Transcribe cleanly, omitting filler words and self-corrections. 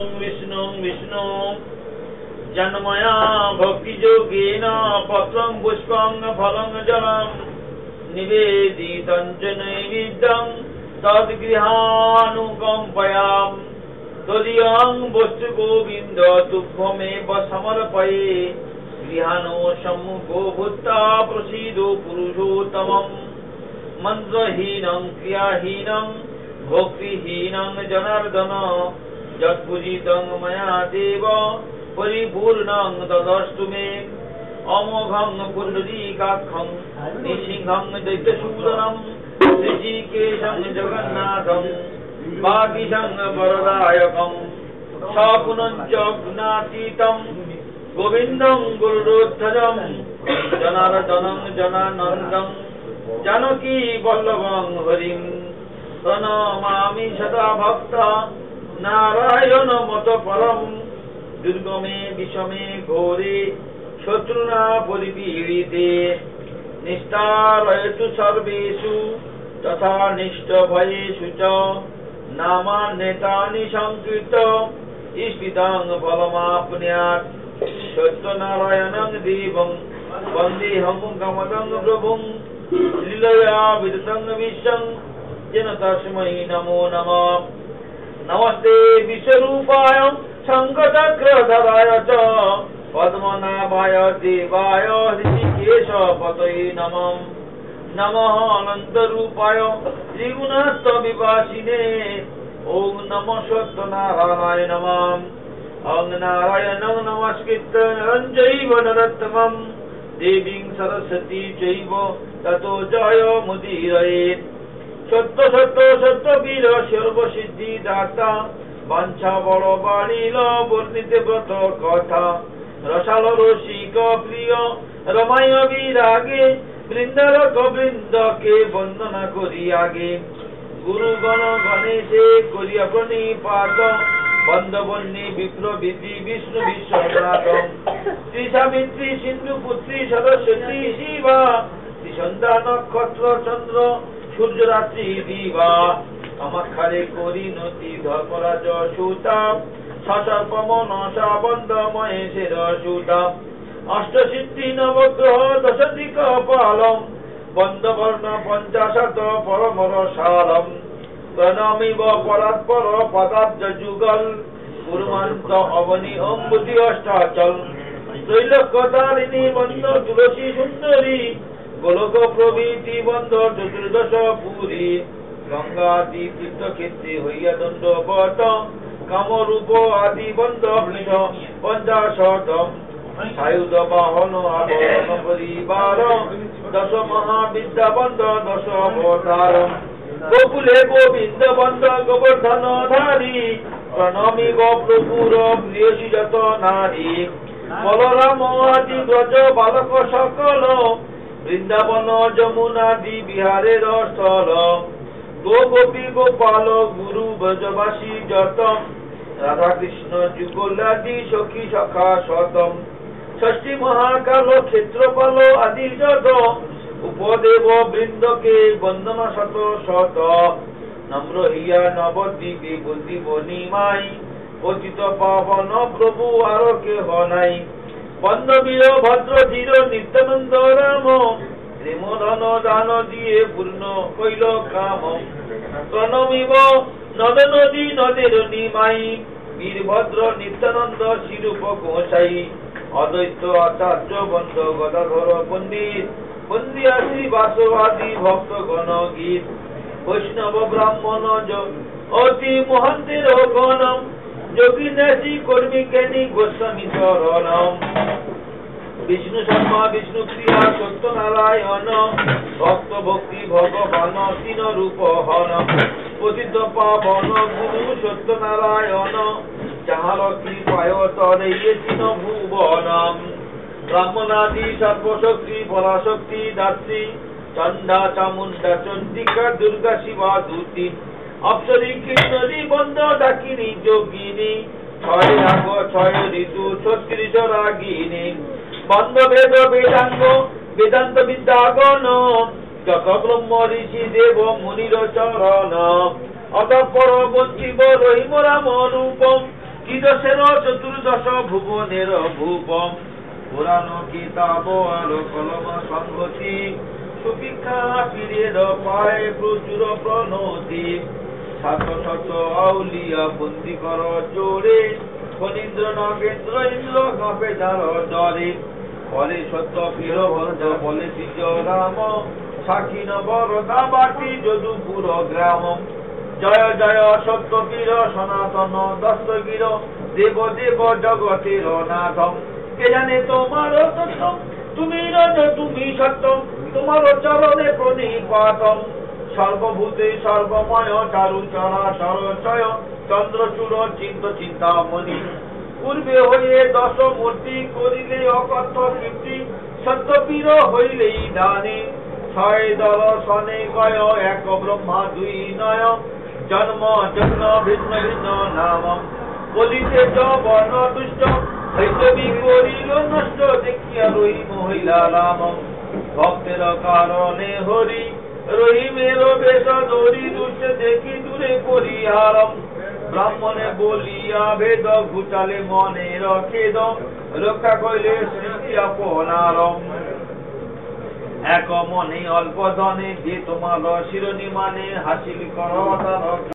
विष्णु विष्णु जन्मया भक्तियोगेन पत्रं पुष्पं फलं जलं निवेदितं च नैवेद्यं तद्गृहानुकम्पयाम् तदीयं वस्तु गोविन्द तुभ्यमेव समर्पये गृहाणो सम्मुखो भूत्वा प्रसीदो पुरुषोत्तमम् मन्त्रहीनं क्रियाहीनं भक्तिहीनं जनार्दन यत्पूजितं मया देव परिपूर्णं तदस्तु मे अमोघं पुण्डरीकाक्षं निसिंहं दैत्यसूदनं ऋषिकेशं जगन्नाथं वागीशं वरदायकं सपुनञ्च गुणातीतं गोविन्दं गुरुध्वजं जनार्दनं जनानन्दं जानकी वल्लभं हरिं प्रणमामि सदा भक्ता नारायण मत परम दुर्गमे विषमे घोरे शत्रुना परिपीडिते निस्तारयतु सर्वेषु तथा निष्ठभयेषु च नामान्येतानि संकीर्त इष्टितं फलमाप्नुयात् सत्यनारायणं देवं वन्देऽहं कमलं प्रभुं लीलया विदितं विश्वं येन तस्मै नमो नमः। नमस्ते विश्वरूपाय शङ्खचक्रधराय च पद्मनाभाय देवाय ऋषिकेशपतये नमः। नमः अनन्तरूपाय त्रिगुणत्वविभासिने ॐ नमः सत्यनारायणाय नमः। ॐ नारायणं नमस्कृत्य नरं चैव नरोत्तमं देवीं सरस्वती चैव ततो जयमुदीरयेत्। सत्य सत्य सत्य वीर सर्वसिद्धिदाता वाञ्छा बलवाणील वर्णिते व्रत कथा रसाल रसिक प्रिय रमाय विरागे बृंदारक बृंद के वंदना करी आगे गुरुगण गणेशे करिया प्रणिपात बंदवन्नी विप्र विधि विष्णु विश्वनाथ त्रिसावित्री सिंधु पुत्री सरस्वती शिवा त्रिसंध्या नक्षत्र चंद्र सूर्य रात्रि दिवा अमक्षरे करी नती धर्मराज सूता ससर्पमनसा बंद महेशेर सूता अष्टसिद्धि नवग्रह दशदिक पालम बंदवर्ण पंचाशत परम रसालम प्रणमिव परात्पर पदाब्ज जुगल गुरुमंत अवनि अम्बुति अष्टाचल त्रैलोक्यतारिणी बंद तुलसी सुंदरी गोलोक प्रभृति बंध चतुर्दश पुरी गंगादि तीर्थक्षेत्रे हইয়া दंडवत कामरूप आदि बंध वृष पंचाशत सायुध वाहन आभरण परिवार दश महाविद्या बंध दश अवतार गोकुले गोविंद बंध गोवर्धन धारी प्रणमी गो प्रभुर प्रियसी जत नारी बलराम आदि ब्रज बालक सकल वृंदावन जमुना दी बिहारे स्थल गो गोपी गोपाल गुरु ब्रजवासी जतम राधा कृष्ण जुगलादि सखी सखा शतम षष्ठी महाकाल क्षेत्रपाल आदि जत उपदेव वृंद के वंदन शत शत नम्र हिया नवद्वीपे बुद्धि बनिमाई पतित पावन प्रभु आर के हनाई बंदवीर भद्र धीर नित्यानंद राम प्रेम धन दान दिए पूर्ण कैल काम प्रणमिव नद नदी नदेर निमाई वीरभद्र नित्यानंद शिरूप गोसाई अद्वैत आचार्य बंद गदाधर पंडित बंदिया श्री वासवादी भक्त गण गीत वैष्णव ब्राह्मण अति महंतेर गणम योगिनासी कर्मी ज्ञानी गोस्वामी चरणम विष्णु शर्मा विष्णु प्रिया सत्यनारायण भक्त भक्ति भगवान तीन रूप हन पतित पावन गुरु सत्यनारायण जहार कृपाय तरे तीन भुवनम ब्राह्मणादि सर्वशक्ति पराशक्ति दात्री चंडा चामुंडा चंडिका दुर्गा शिवा दूती अप्सरी किन्नरी बंद डाकिनी जोगिनी छय राग छय ऋतु 36 रागिनी बंद वेद वेदांग वेदांत विद्यागण जत ब्रह्म ऋषि देव मुनिर चरण अतःपर बंचिब रहिम राम रूपम কিদশের চতুর্দশ ভুবনের ভূপম পুরাণ কিতাব আর কলম সংহতি সুভিক্ষা পীরের পায় প্রচুর প্রণতি শত শত আউলিয়া বন্দি কর জোরে ফণীন্দ্র নগেন্দ্র ইন্দ্র কাঁপে যার ডরে বলে সত্য পীর ভঞ্জ বলে দ্বিজ রাম সাক্ষী নবর দাবাটি যদুপুর গ্রাম জয় জয় সত্য পীর সনাতন দস্তগীর দেব দেব জগতের নাথম কে জানে তোমার তত্ত্ব তুমি রজ তুমি সত্য তোমার চরণে প্রণিপাতম সর্বভূতে সর্বময় চারু চরাচর চয় চন্দ্রচূড় চিন্তামণি পূর্বে হইলে দশ মূর্তি করিলে অকথ্য কীর্তি সত্যপীর হইলেই দানে ছয় দর্শনে গয় এক ব্রহ্মা দুই নয় জন্ম জন্ম ভিন্ন ভিন্ন নাম বলিতে বর্ণ দুষ্ট হৈতবী করিল নষ্ট দেখিয়া রই মহিলা রাম ভক্তের কারণে হরি রহিমের বেশ ধরি দুষ্ট দেখি দূরে পরিহারম ব্রাহ্মণে বলিয়া ভেদ ঘুচালে মনে রখেদ রক্ষা কইলে সৃষ্টি আপনারম এক মনে অল্প ধনে যে তোমার শিরোনি মানে হাসিল কর